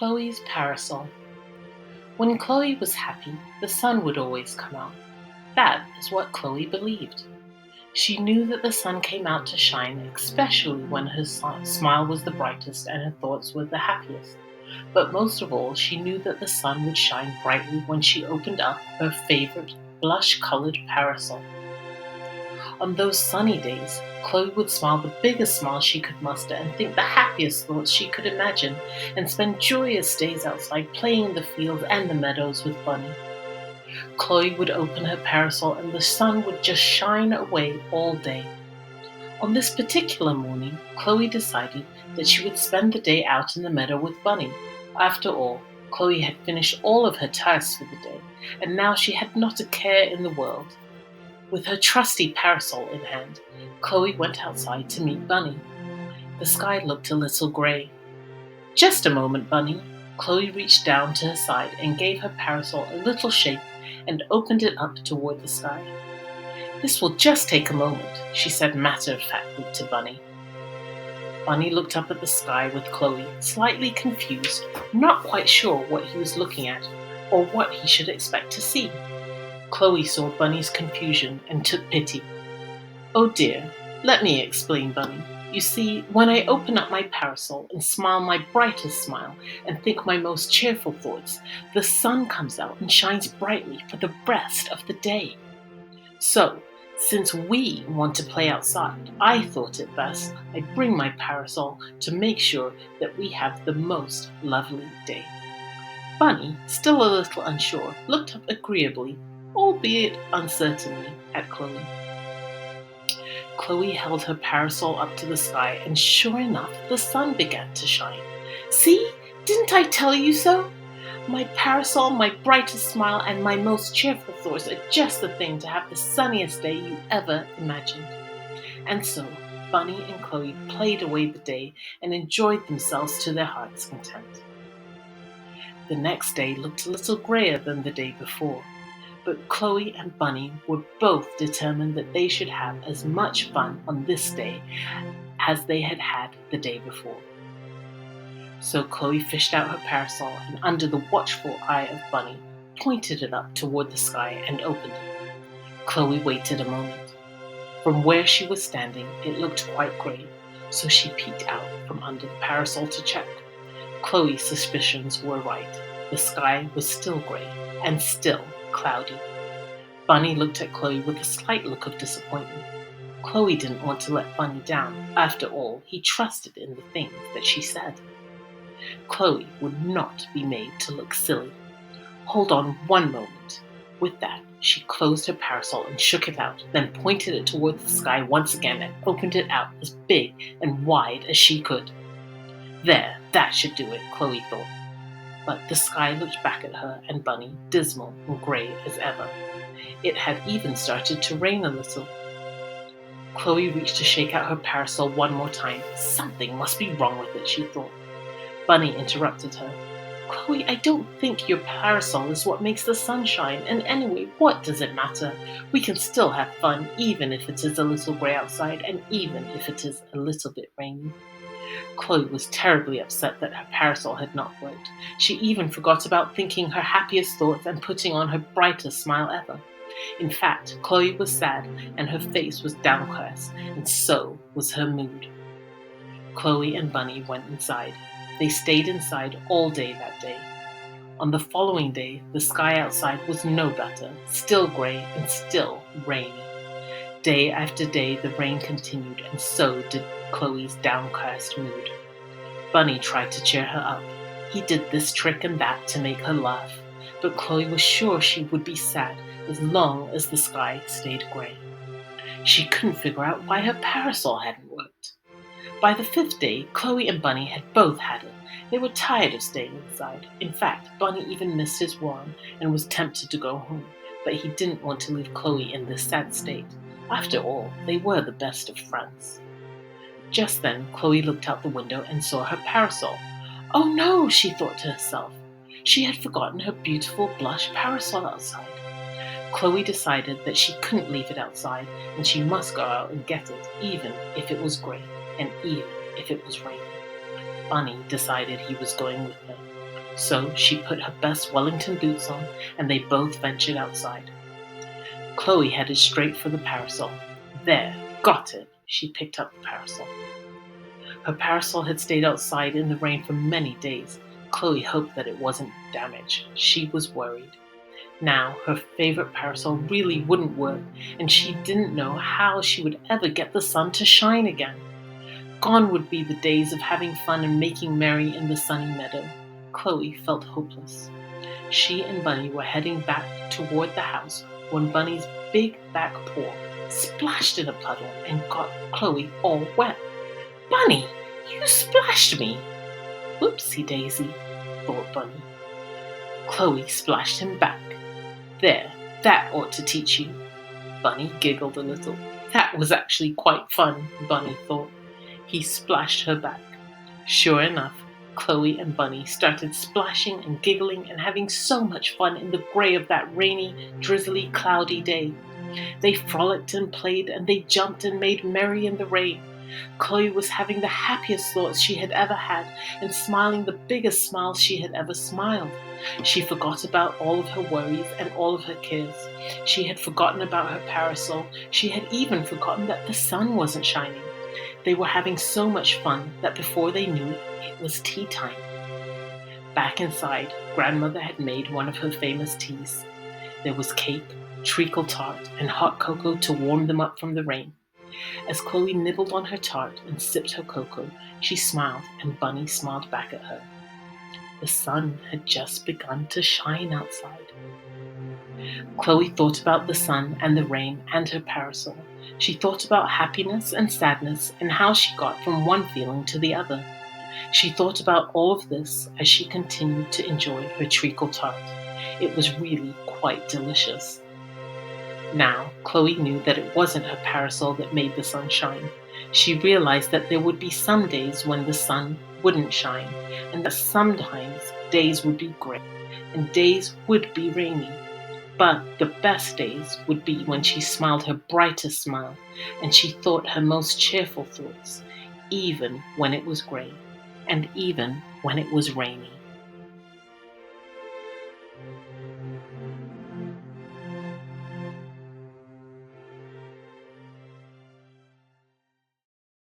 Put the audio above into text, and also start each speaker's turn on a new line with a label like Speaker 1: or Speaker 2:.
Speaker 1: Chloe's Parasol. When Chloe was happy, the sun would always come out. That is what Chloe believed. She knew that the sun came out to shine, especially when her smile was the brightest and her thoughts were the happiest. But most of all, she knew that the sun would shine brightly when she opened up her favorite blush-colored parasol. On those sunny days, Chloe would smile the biggest smile she could muster and think the happiest thoughts she could imagine, and spend joyous days outside playing in the fields and the meadows with Bunny. Chloe would open her parasol and the sun would just shine away all day. On this particular morning, Chloe decided that she would spend the day out in the meadow with Bunny. After all, Chloe had finished all of her tasks for the day, and now she had not a care in the world. With her trusty parasol in hand, Chloe went outside to meet Bunny. The sky looked a little grey. "Just a moment, Bunny." Chloe reached down to her side and gave her parasol a little shake and opened it up toward the sky. "This will just take a moment," she said matter-of-factly to Bunny. Bunny looked up at the sky with Chloe, slightly confused, not quite sure what he was looking at or what he should expect to see. Chloe saw Bunny's confusion and took pity. "Oh dear, let me explain, Bunny. You see, when I open up my parasol and smile my brightest smile and think my most cheerful thoughts, the sun comes out and shines brightly for the rest of the day. So, since we want to play outside, I thought it best I'd bring my parasol to make sure that we have the most lovely day." Bunny, still a little unsure, looked up agreeably, albeit uncertainly, at Chloe. Chloe held her parasol up to the sky, and sure enough, the sun began to shine. "See? Didn't I tell you so? My parasol, my brightest smile, and my most cheerful thoughts are just the thing to have the sunniest day you ever imagined." And so, Bunny and Chloe played away the day and enjoyed themselves to their heart's content. The next day looked a little grayer than the day before, but Chloe and Bunny were both determined that they should have as much fun on this day as they had had the day before. So Chloe fished out her parasol and, under the watchful eye of Bunny, pointed it up toward the sky and opened it. Chloe waited a moment. From where she was standing, it looked quite grey, so she peeked out from under the parasol to check. Chloe's suspicions were right. The sky was still grey and still cloudy. Bunny looked at Chloe with a slight look of disappointment. Chloe didn't want to let Bunny down. After all, he trusted in the things that she said. Chloe would not be made to look silly. "Hold on one moment." With that, she closed her parasol and shook it out, then pointed it toward the sky once again and opened it out as big and wide as she could. There, that should do it, Chloe thought. But the sky looked back at her and Bunny, dismal and grey as ever. It had even started to rain a little. Chloe reached to shake out her parasol one more time. Something must be wrong with it, she thought. Bunny interrupted her. "Chloe, I don't think your parasol is what makes the sun shine, and anyway, what does it matter? We can still have fun, even if it is a little grey outside, and even if it is a little bit rainy." Chloe was terribly upset that her parasol had not worked. She even forgot about thinking her happiest thoughts and putting on her brightest smile ever. In fact, Chloe was sad, and her face was downcast, and so was her mood. Chloe and Bunny went inside. They stayed inside all day that day. On the following day, the sky outside was no better, still grey and still rainy. Day after day, the rain continued, and so did Chloe's downcast mood. Bunny tried to cheer her up. He did this trick and that to make her laugh, but Chloe was sure she would be sad as long as the sky stayed grey. She couldn't figure out why her parasol hadn't worked. By the 5th day, Chloe and Bunny had both had it. They were tired of staying inside. In fact, Bunny even missed his worm and was tempted to go home, but he didn't want to leave Chloe in this sad state. After all, they were the best of friends. Just then, Chloe looked out the window and saw her parasol. "Oh no," she thought to herself. She had forgotten her beautiful blush parasol outside. Chloe decided that she couldn't leave it outside, and she must go out and get it, even if it was grey, and even if it was raining. Bunny decided he was going with her. So she put her best Wellington boots on, and they both ventured outside. Chloe headed straight for the parasol. There, got it! She picked up the parasol. Her parasol had stayed outside in the rain for many days. Chloe hoped that it wasn't damaged. She was worried. Now, her favorite parasol really wouldn't work, and she didn't know how she would ever get the sun to shine again. Gone would be the days of having fun and making merry in the sunny meadow. Chloe felt hopeless. She and Bunny were heading back toward the house when Bunny's big back paw splashed in a puddle and got Chloe all wet. "Bunny, you splashed me!" "Whoopsie daisy," thought Bunny. Chloe splashed him back. "There, that ought to teach you." Bunny giggled a little. That was actually quite fun, Bunny thought. He splashed her back. Sure enough, Chloe and Bunny started splashing and giggling and having so much fun in the gray of that rainy, drizzly, cloudy day. They frolicked and played, and they jumped and made merry in the rain. Chloe was having the happiest thoughts she had ever had and smiling the biggest smiles she had ever smiled. She forgot about all of her worries and all of her cares. She had forgotten about her parasol. She had even forgotten that the sun wasn't shining. They were having so much fun that before they knew it, it was tea time. Back inside, Grandmother had made one of her famous teas. There was cake, treacle tart, and hot cocoa to warm them up from the rain. As Chloe nibbled on her tart and sipped her cocoa, she smiled, and Bunny smiled back at her. The sun had just begun to shine outside. Chloe thought about the sun and the rain and her parasol. She thought about happiness and sadness and how she got from one feeling to the other. She thought about all of this as she continued to enjoy her treacle tart. It was really quite delicious. Now, Chloe knew that it wasn't her parasol that made the sun shine. She realized that there would be some days when the sun wouldn't shine, and that sometimes days would be gray, and days would be rainy. But the best days would be when she smiled her brightest smile, and she thought her most cheerful thoughts, even when it was gray, and even when it was rainy.